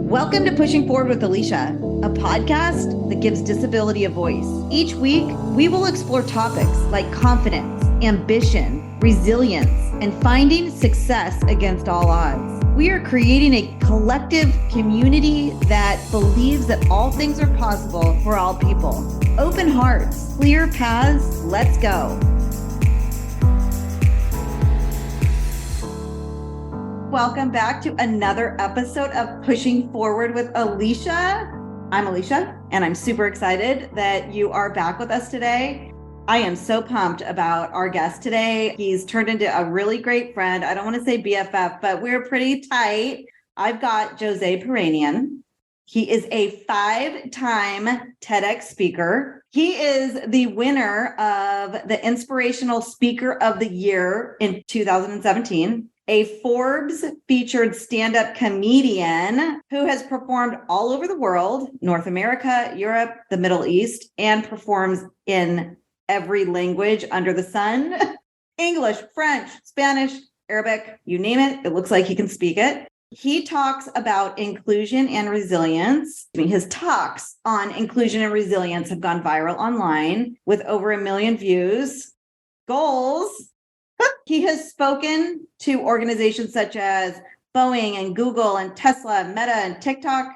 Welcome to Pushing Forward with Alicia, a podcast that gives disability a voice. Each week, we will explore topics like confidence, ambition, resilience, and finding success against all odds. We are creating a collective community that believes that all things are possible for all people. Open hearts, clear paths, let's go. Welcome back to another episode of Pushing Forward with Alicia. I'm Alicia, and I'm super excited that you are back with us today. I am so pumped about our guest today. He's turned into a really great friend. I don't want to say BFF, but we're pretty tight. I've got Joze Piranian. He is a 5-time TEDx speaker. He is the winner of the Inspirational Speaker of the Year in 2017. A Forbes featured stand-up comedian who has performed all over the world, North America, Europe, the Middle East, and performs in every language under the sun. English, French, Spanish, Arabic, you name it. It looks like he can speak it. He talks about inclusion and resilience. His talks on inclusion and resilience have gone viral online with over 1 million views. Goals. He has spoken to organizations such as Boeing and Google and Tesla, Meta and TikTok.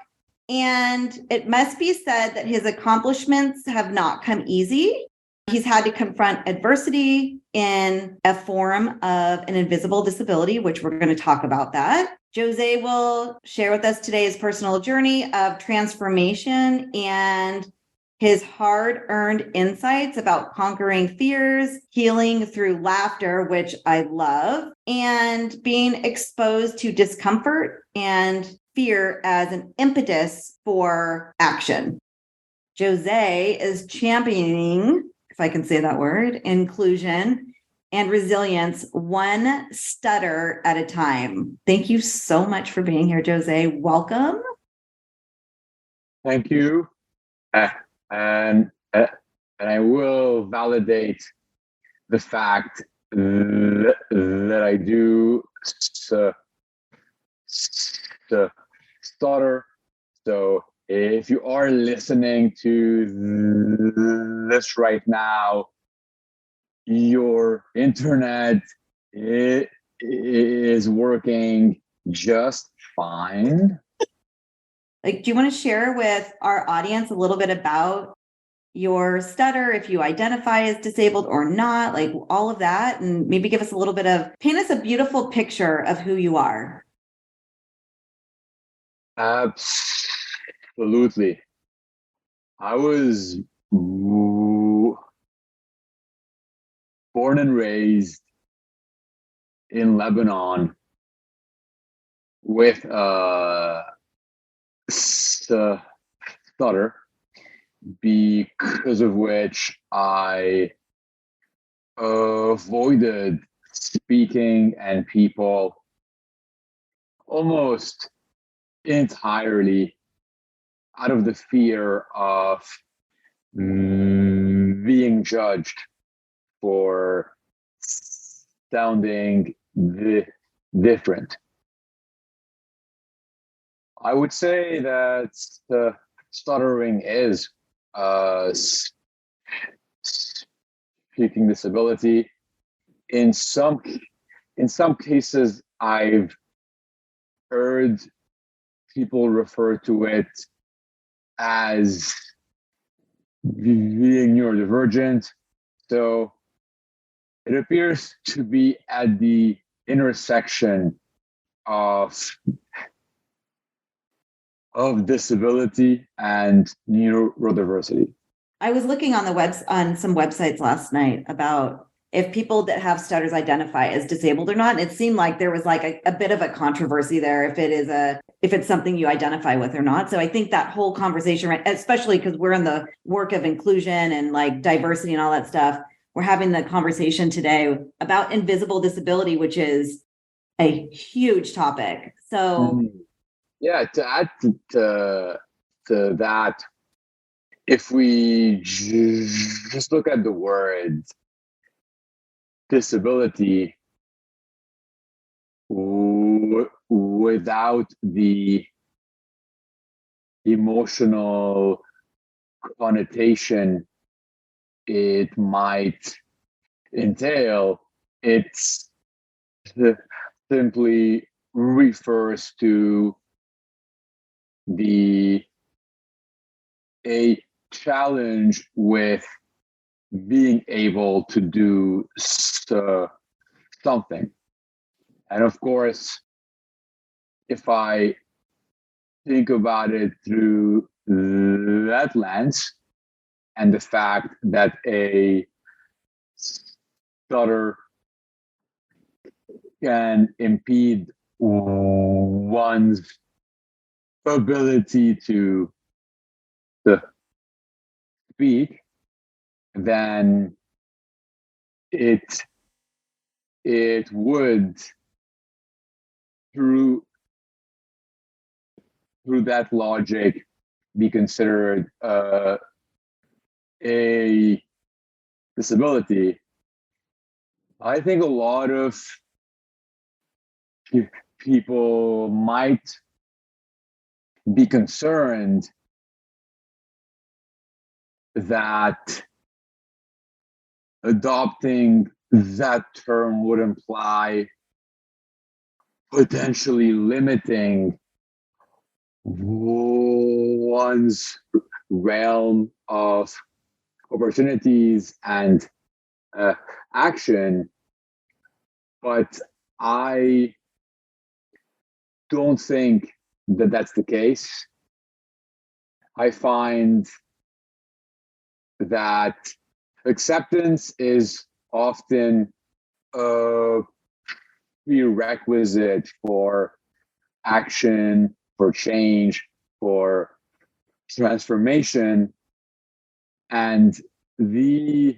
And it must be said that his accomplishments have not come easy. He's had to confront adversity in a form of an invisible disability, which we're going to talk about that. Joze will share with us today his personal journey of transformation and his hard-earned insights about conquering fears, healing through laughter, which I love, and being exposed to discomfort and fear as an impetus for action. Joze is championing, if I can say that word, inclusion and resilience, one stutter at a time. Thank you so much for being here, Joze. Welcome. Thank you. And I will validate the fact that I do stutter. So if you are listening to this right now, your internet is working just fine. Do you want to share with our audience a little bit about your stutter, if you identify as disabled or not, like all of that, and maybe give us a little bit of, paint us a beautiful picture of who you are? Absolutely. I was born and raised in Lebanon with a stutter, because of which I avoided speaking and people almost entirely out of the fear of being judged for sounding different. I would say that stuttering is speaking disability. In some cases, I've heard people refer to it as being neurodivergent. So it appears to be at the intersection of disability and neurodiversity. I was looking on some websites last night about if people that have stutters identify as disabled or not. And it seemed like there was like a bit of a controversy there if it's something you identify with or not. So I think that whole conversation, right, especially because we're in the work of inclusion and like diversity and all that stuff, we're having the conversation today about invisible disability, which is a huge topic. So yeah, to add to that, if we just look at the word disability without the emotional connotation it might entail. It's simply refers to the a challenge with being able to do something. And of course, if I think about it through that lens and the fact that a stutter can impede one's ability to speak, then it would through that logic be considered a disability. I think a lot of people might be concerned that adopting that term would imply potentially limiting one's realm of opportunities and action. But I don't think that that's the case. I find that acceptance is often a prerequisite for action, for change, for transformation. And the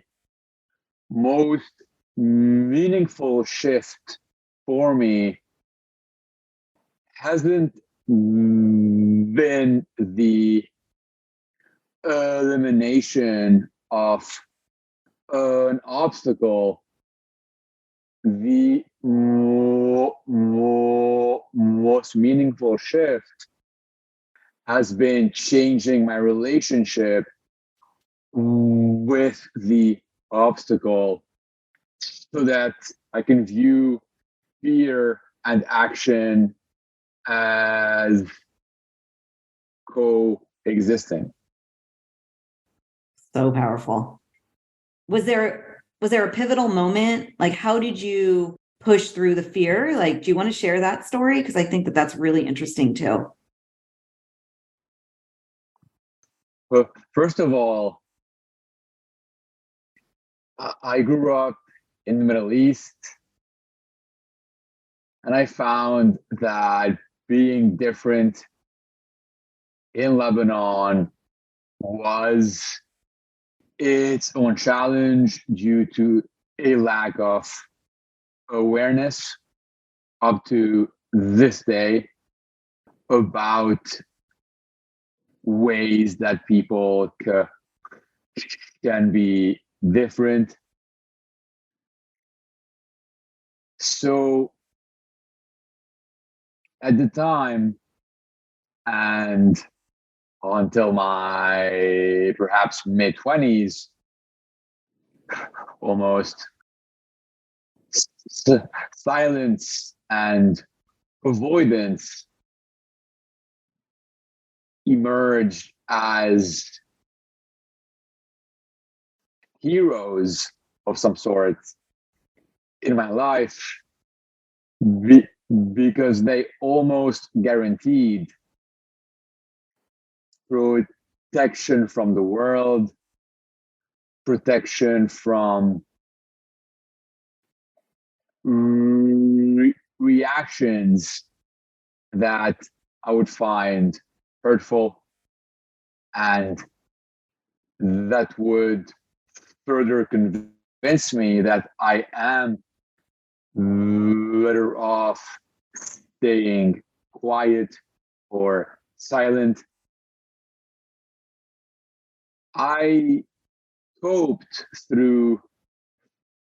most meaningful shift for me hasn't been the elimination of an obstacle. The most meaningful shift has been changing my relationship with the obstacle so that I can view fear and action as coexisting. So powerful. Was there a pivotal moment? Like, how did you push through the fear? Like, do you want to share that story? Because I think that that's really interesting too. Well, first of all, I grew up in the Middle East, and I found that being different in Lebanon was its own challenge due to a lack of awareness up to this day about ways that people can be different. So at the time, and until my perhaps mid 20s, almost, silence and avoidance emerged as heroes of some sort in my life because they almost guaranteed protection from the world, protection from reactions that I would find hurtful and that would further convince me that I am better off staying quiet or silent. I coped through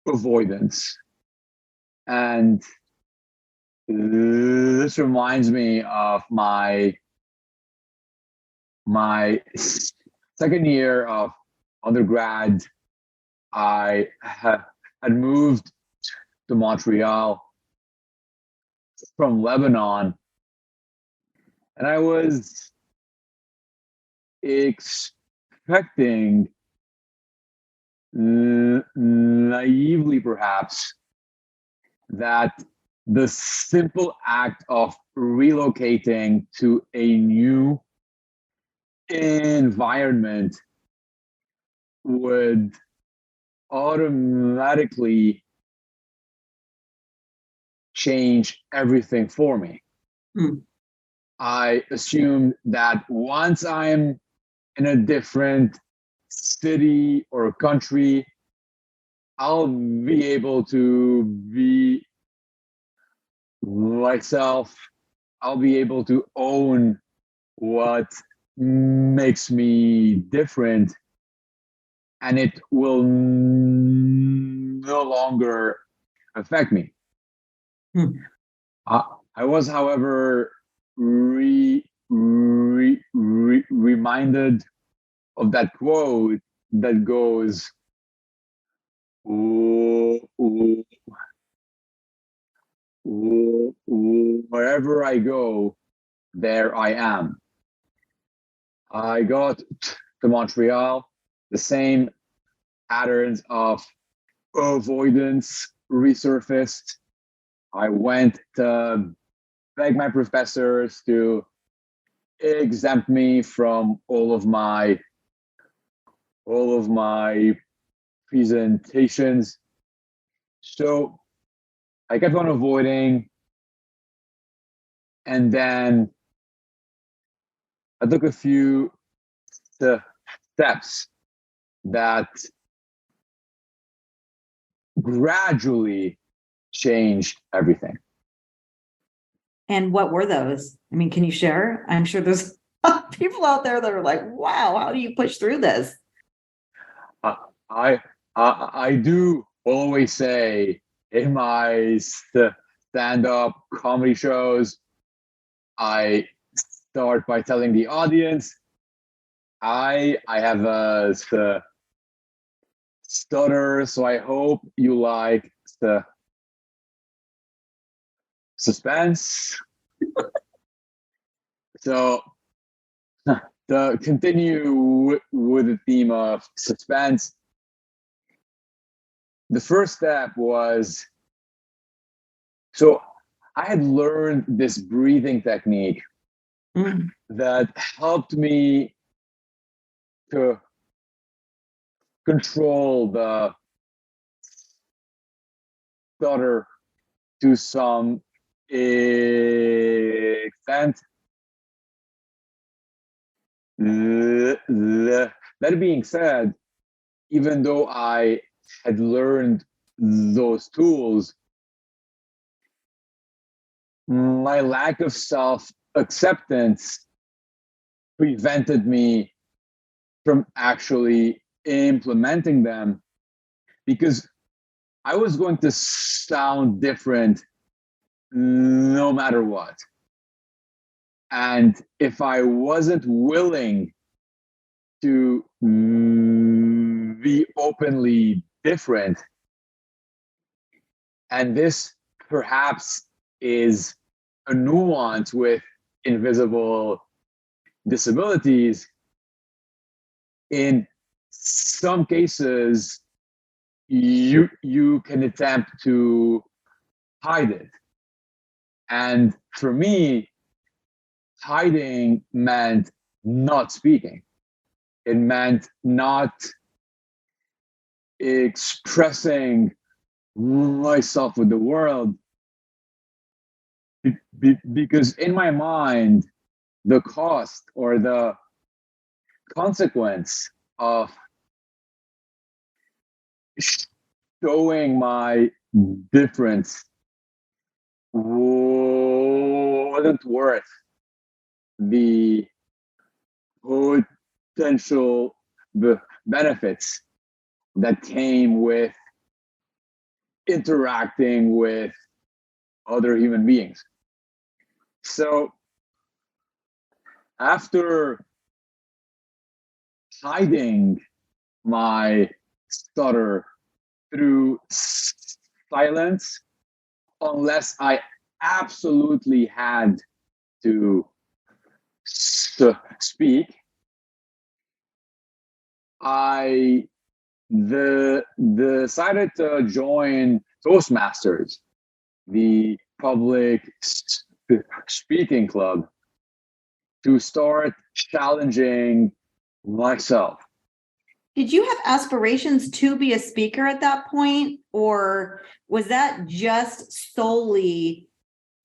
avoidance. And this reminds me of my my second year of undergrad, I had moved to Montreal from Lebanon, and I was expecting, naively perhaps, that the simple act of relocating to a new environment would automatically change everything for me. I assumed that once I'm in a different city or country, I'll be able to be myself. I'll be able to own what makes me different, and it will no longer affect me. I was, however, reminded of that quote that goes, wherever I go, there I am. I got to Montreal, the same patterns of avoidance resurfaced. I went to beg my professors to exempt me from all of my presentations. So I kept on avoiding, and then I took a few steps that gradually changed everything. And what were those? I mean, can you share? I'm sure there's people out there that are like, wow, how do you push through this? I do always say in my stand-up comedy shows, I start by telling the audience, I have a stutter, so I hope you like the suspense. So to continue with the theme of suspense, the first step was, so I had learned this breathing technique that helped me to control the stutter to some extent. That being said, even though I had learned those tools, my lack of self-acceptance prevented me from actually implementing them, because I was going to sound different no matter what. And if I wasn't willing to be openly different, and this perhaps is a nuance with invisible disabilities, in some cases you can attempt to hide it. And for me, hiding meant not speaking. It meant not expressing myself with the world, because in my mind, the cost or the consequence of showing my difference wasn't worth the potential benefits that came with interacting with other human beings. So after hiding my stutter through silence unless I absolutely had to speak. I decided to join Toastmasters, the public speaking club, to start challenging myself. Did you have aspirations to be a speaker at that point, or was that just solely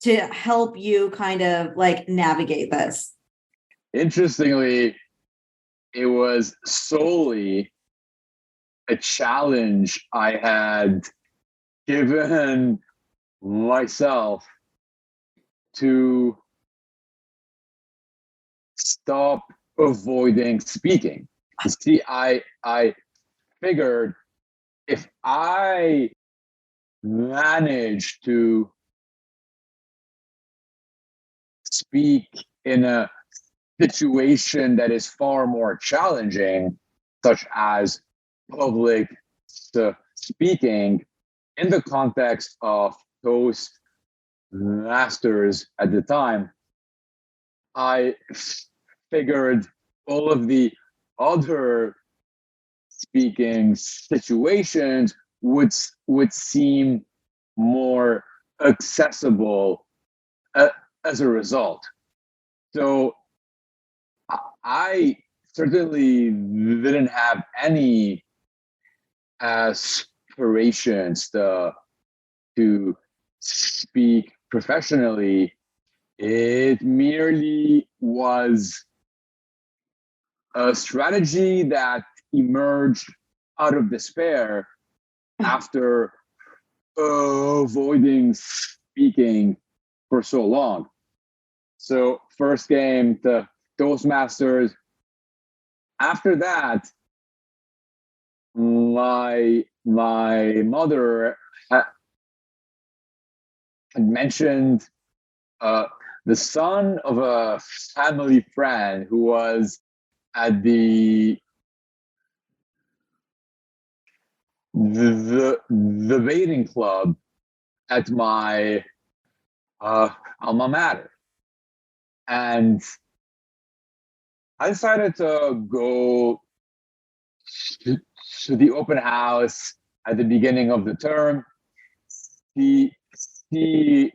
to help you kind of like navigate this? Interestingly, it was solely a challenge I had given myself to stop avoiding speaking. You see, I figured if I manage to speak in a situation that is far more challenging, such as public speaking, in the context of Toastmasters at the time, I figured all of the other speaking situations would seem more accessible as a result. So I certainly didn't have any aspirations to speak professionally. It merely was a strategy that emerged out of despair after avoiding speaking for so long. So first game, the Toastmasters. After that, my mother had mentioned the son of a family friend who was at the debating club at my alma mater, and I decided to go to the open house at the beginning of the term, see see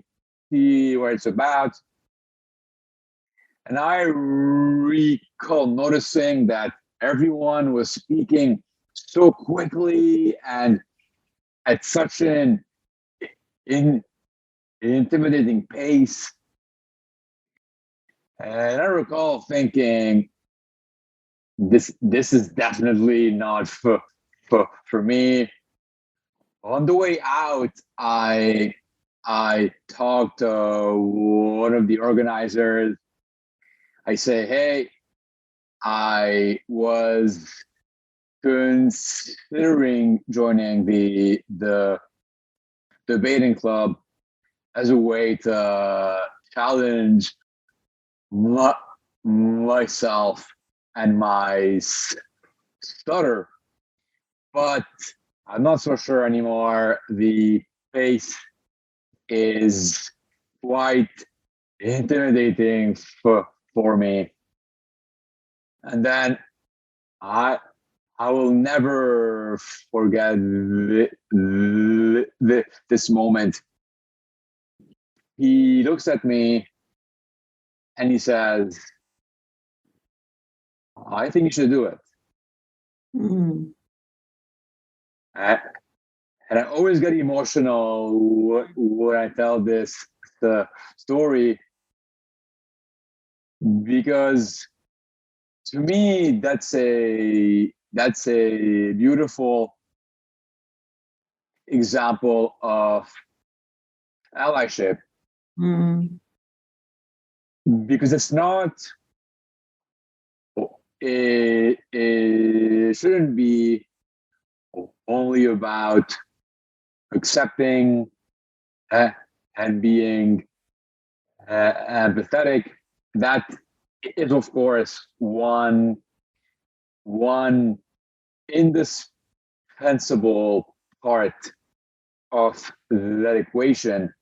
see what it's about. And I recall noticing that everyone was speaking so quickly and at such an intimidating pace. And I recall thinking, this is definitely not for me. On the way out, I talked to one of the organizers. I say, hey, I was considering joining the debating club as a way to challenge myself and my stutter, but I'm not so sure anymore. The pace is quite intimidating for me. And then I will never forget this moment. He looks at me and he says, I think you should do it. Mm. And I always get emotional when I tell this story, because to me that's a beautiful example of allyship, Mm. because it's not, it shouldn't be only about accepting and being empathetic. That is, of course, one one indispensable part of that equation.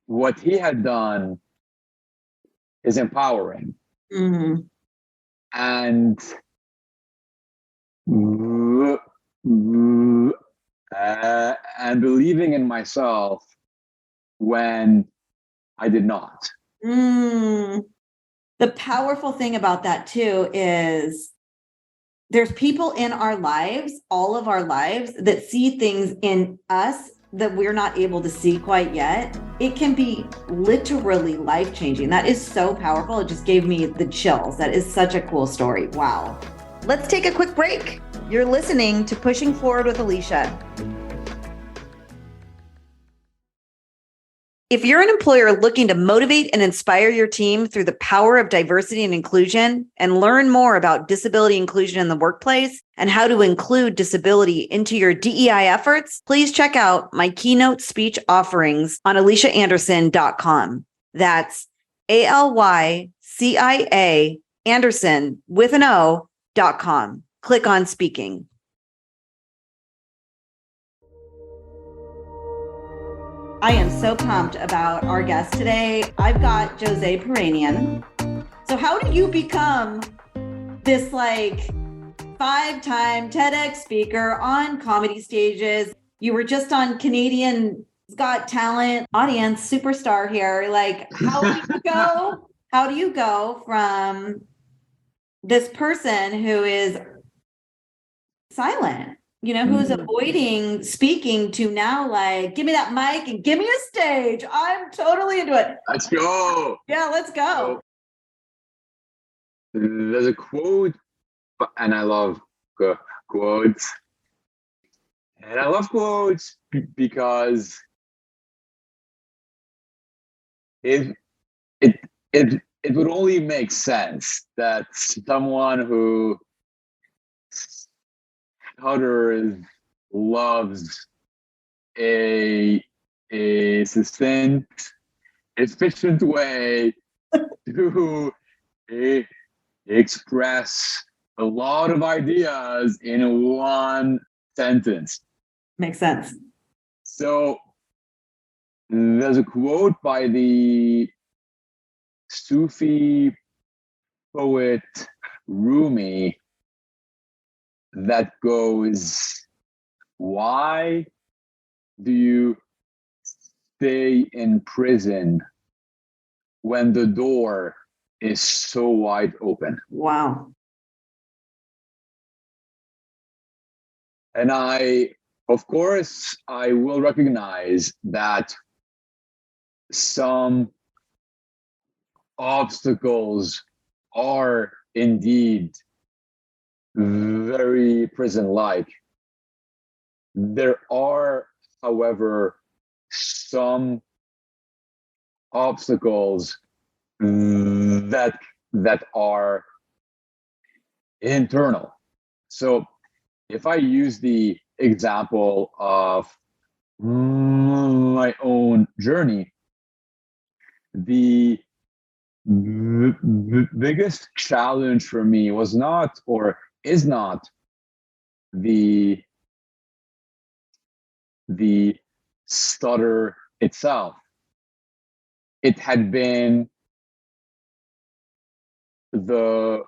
What he had done is empowering. Mm-hmm. And believing in myself when I did not. The powerful thing about that too is there's people in our lives, all of our lives, that see things in us that we're not able to see quite yet. It can be literally life-changing. That is so powerful. It just gave me the chills. That is such a cool story. Wow. Let's take a quick break. You're listening to Pushing Forward with Alicia. If you're an employer looking to motivate and inspire your team through the power of diversity and inclusion, and learn more about disability inclusion in the workplace and how to include disability into your DEI efforts, please check out my keynote speech offerings on aliciaanderson.com. That's ALYCIA Anderson with an O.com. Click on speaking. I am so pumped about our guest today. I've got Joze Piranian. So how do you become this 5-time TEDx speaker on comedy stages? You were just on Canadian Got Talent, audience superstar here. How do you go from this person who is silent, who's avoiding speaking, to now give me that mic and give me a stage? I'm totally into it. Let's go. Yeah, let's go. So, there's a quote, and I love quotes. And I love quotes because it would only make sense that someone who stutters loves a succinct, efficient way to express a lot of ideas in one sentence. Makes sense. So there's a quote by the Sufi poet Rumi that goes, "Why do you stay in prison when the door is so wide open?" Wow. And of course, I will recognize that some obstacles are indeed very prison-like. There are, however, some obstacles that are internal. So if I use the example of my own journey, the biggest challenge for me was not, or is not, the stutter itself. It had been the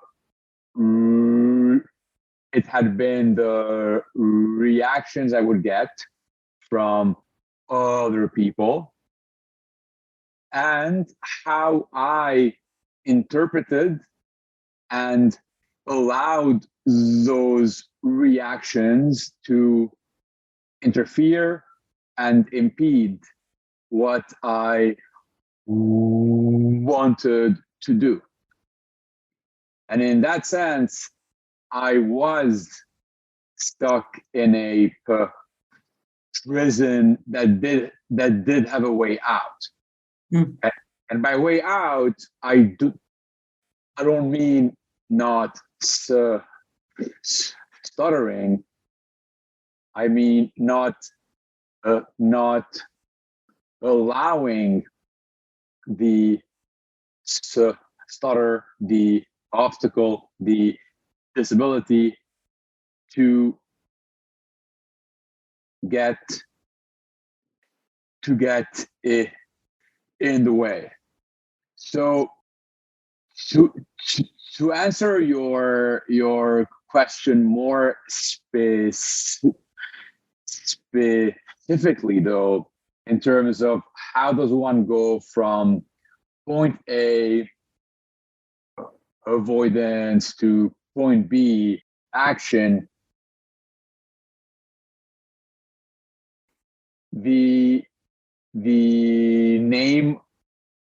reactions I would get from other people, and how I interpreted and allowed those reactions to interfere and impede what I wanted to do. And in that sense, I was stuck in a prison that did have a way out. And by way out, I don't mean not stuttering. I mean not allowing the stutter, the obstacle, the disability to get it in the way. So to answer your question more specifically, though, in terms of how does one go from point A, avoidance, to point B, action, the name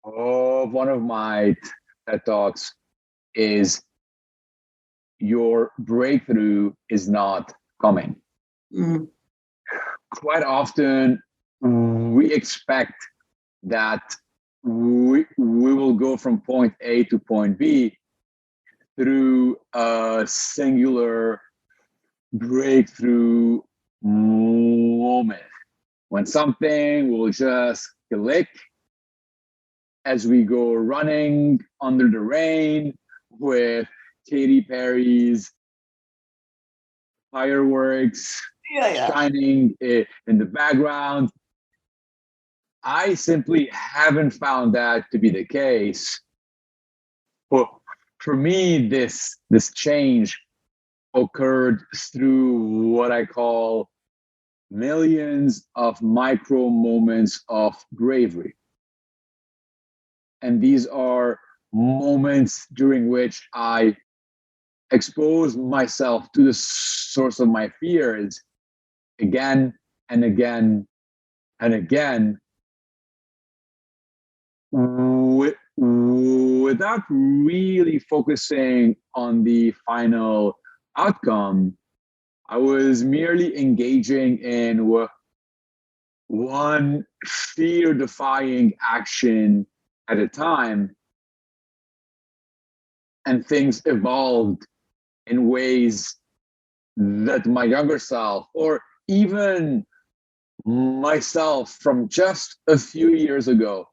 of one of my TED Talks is "Your breakthrough is not coming." Mm. Quite often, we expect that we will go from point A to point B through a singular breakthrough moment, when something will just click as we go running under the rain with Katy Perry's fireworks shining in the background. I simply haven't found that to be the case. But for me, this change occurred through what I call millions of micro moments of bravery. And these are moments during which I expose myself to the source of my fears again and again and again, without really focusing on the final outcome. I was merely engaging in one fear-defying action at a time, and things evolved in ways that my younger self, or even myself from just a few years ago,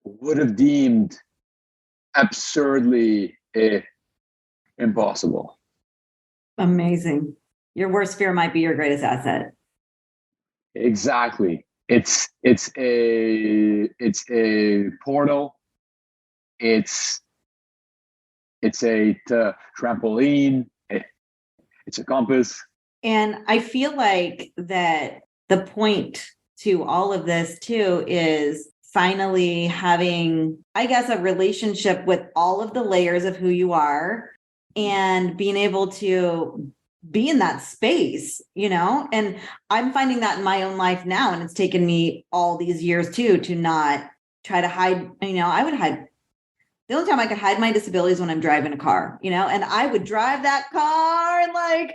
would have deemed absurdly impossible. Amazing. Your worst fear might be your greatest asset. Exactly. It's a portal. It's a trampoline. It's a compass. And I feel like that the point to all of this too is finally having, I guess, a relationship with all of the layers of who you are and being able to be in that space, and I'm finding that in my own life now. And it's taken me all these years too, to not try to hide, I would hide. The only time I could hide my disability is when I'm driving a car, and I would drive that car and like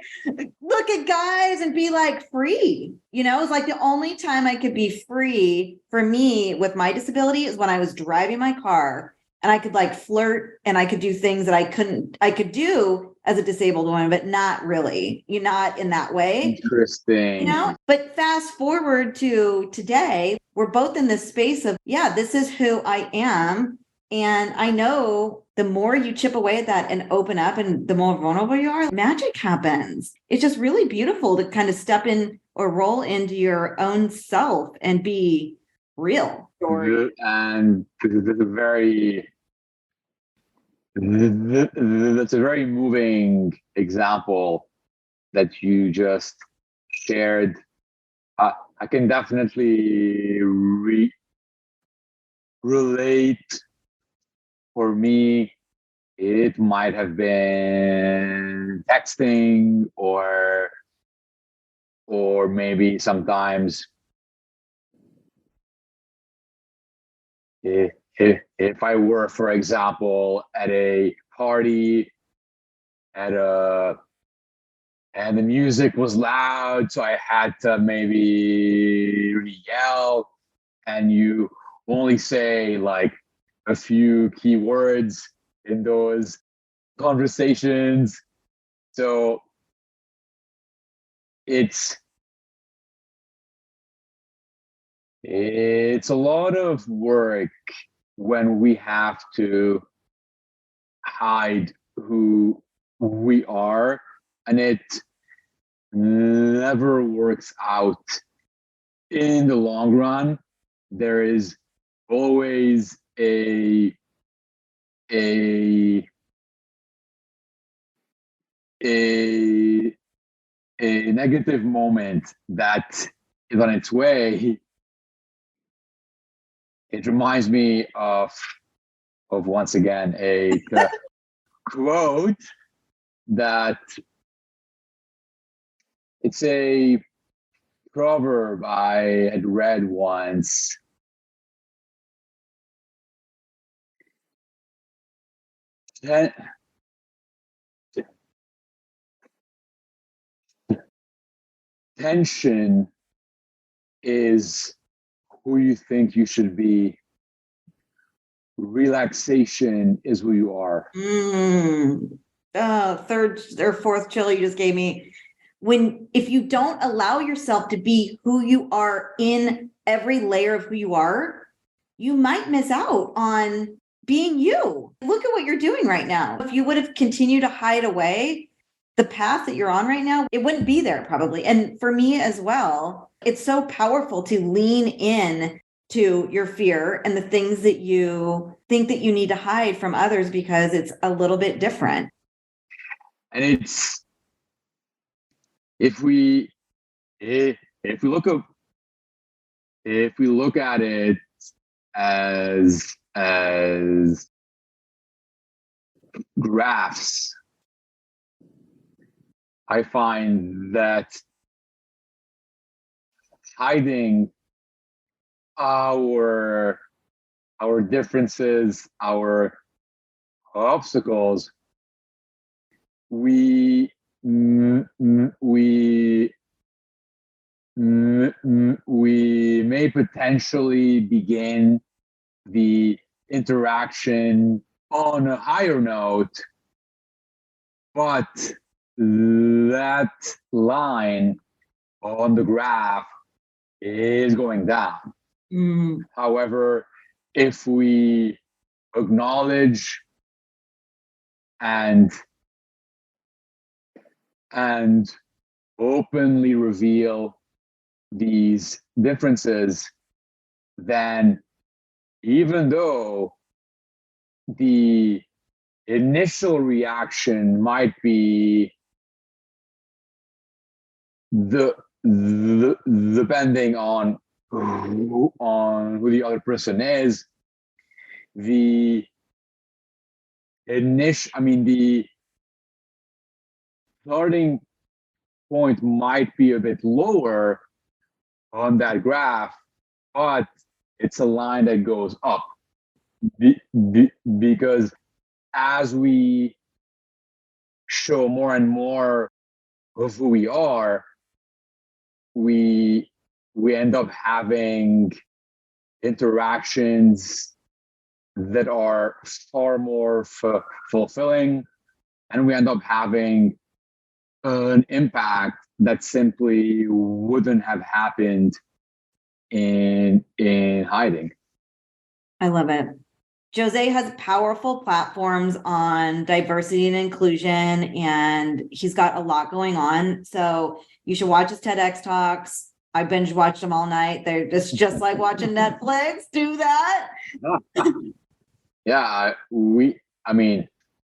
look at guys and be like free, it's like the only time I could be free for me with my disability is when I was driving my car and I could like flirt and I could do things that I could do as a disabled woman, but not really, not in that way. Interesting. But fast forward to today, we're both in this space of, this is who I am. And I know the more you chip away at that and open up and the more vulnerable you are, magic happens. It's just really beautiful to kind of step in or roll into your own self and be real. And that's a very moving example that you just shared. I can definitely relate. For me, it might have been texting, or maybe sometimes if I were, for example, at a party and the music was loud, so I had to maybe yell, and you only say like a few key words in those conversations. So it's a lot of work when we have to hide who we are, and it never works out in the long run. There is always a negative moment that is on its way. It reminds me of once again a quote that it's a proverb I had read once. Tension is who you think you should be. Relaxation is who you are. Third or fourth chill you just gave me. If you don't allow yourself to be who you are in every layer of who you are, you might miss out on being you. Look at what you're doing right now. If you would have continued to hide away the path that you're on right now, it wouldn't be there probably. And for me as well, it's so powerful to lean in to your fear and the things that you think that you need to hide from others because it's a little bit different. And it's, if we look at it as graphs, I find that hiding our differences, our obstacles, we may potentially begin the interaction on a higher note, but that line on the graph is going down. However, if we acknowledge and openly reveal these differences, then even though the initial reaction might be depending on who the other person is, the starting point might be a bit lower on that graph, but it's a line that goes up because as we show more and more of who we are, we end up having interactions that are far more fulfilling, and we end up having an impact that simply wouldn't have happened in hiding. I love it. Joze has powerful platforms on diversity and inclusion, and he's got a lot going on. So you should watch his TEDx talks. I binge watched them all night. They're just like watching Netflix. Do that. Yeah,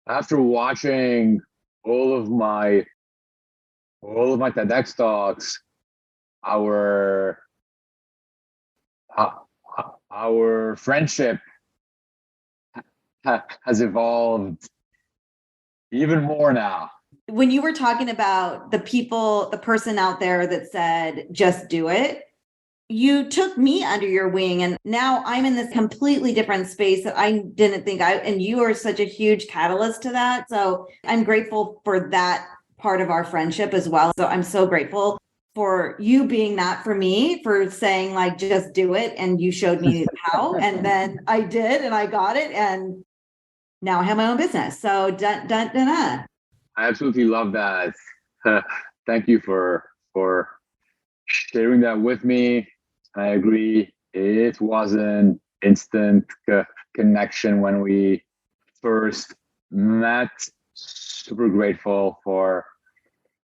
after watching all of my TEDx talks, our friendship has evolved even more now. When you were talking about the person out there that said, just do it, you took me under your wing, and now I'm in this completely different space that I didn't think and you are such a huge catalyst to that. So I'm grateful for that part of our friendship as well. So I'm so grateful for you being that for me, for saying like, just do it. And you showed me how, and then I did, and I got it. And now I have my own business. So dun, dun, dun, dun. I absolutely love that. Thank you for sharing that with me. I agree. It was an instant connection when we first met. super grateful for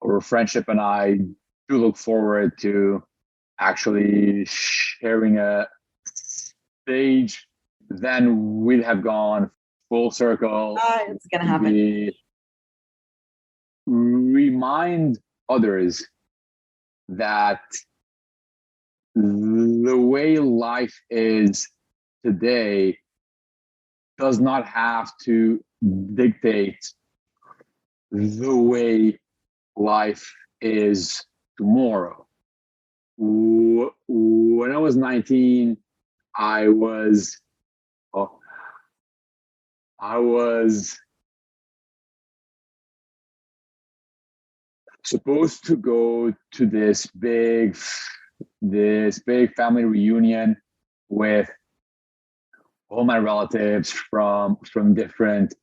our friendship, and I do look forward to actually sharing a stage. Then we'd have gone full circle. It's going to happen. We remind others that the way life is today does not have to dictate the way life is tomorrow. When I was 19, I was supposed to go to this big family reunion with all my relatives from different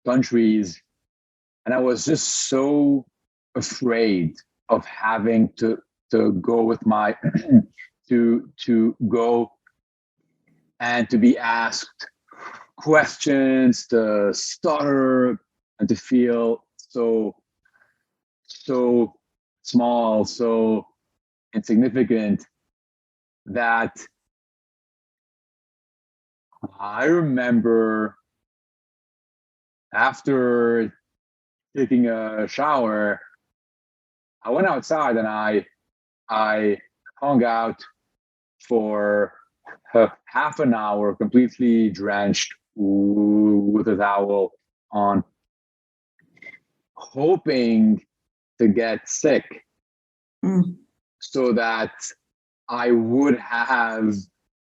countries, and I was just so afraid of having to go with my to go and to be asked questions, to stutter, and to feel so small, so insignificant, that I remember after taking a shower, I went outside and I hung out for half an hour, completely drenched with a towel on, hoping to get sick so that I would have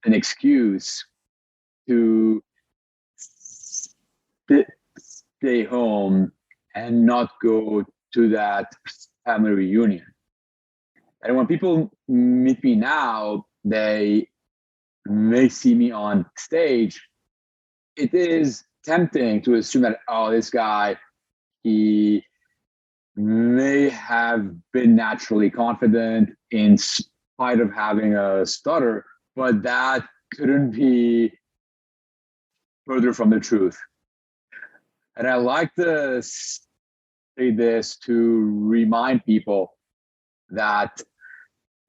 an excuse to stay home and not go to that family reunion. And when people meet me now, they may see me on stage. It is tempting to assume that, oh, this guy, he may have been naturally confident in spite of having a stutter, but that couldn't be further from the truth. And I like to say this to remind people that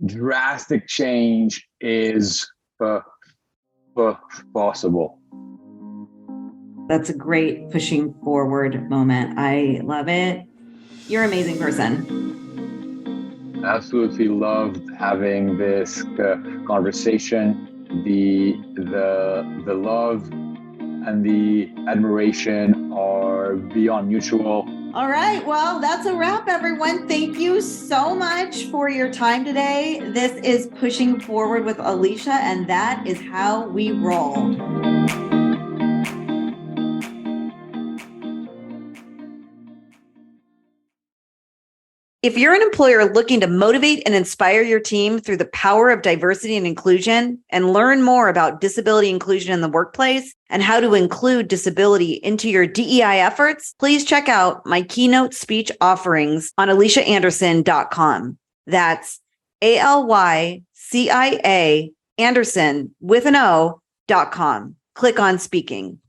drastic change is possible. That's a great pushing forward moment. I love it. You're an amazing person. Absolutely loved having this conversation. The love and the admiration are beyond mutual. All right. Well, that's a wrap, everyone. Thank you so much for your time today. This is Pushing Forward with Alicia, and that is how we roll. If you're an employer looking to motivate and inspire your team through the power of diversity and inclusion, and learn more about disability inclusion in the workplace and how to include disability into your DEI efforts, please check out my keynote speech offerings on aliciaanderson.com. That's ALYCIA Anderson with an O.com. Click on speaking.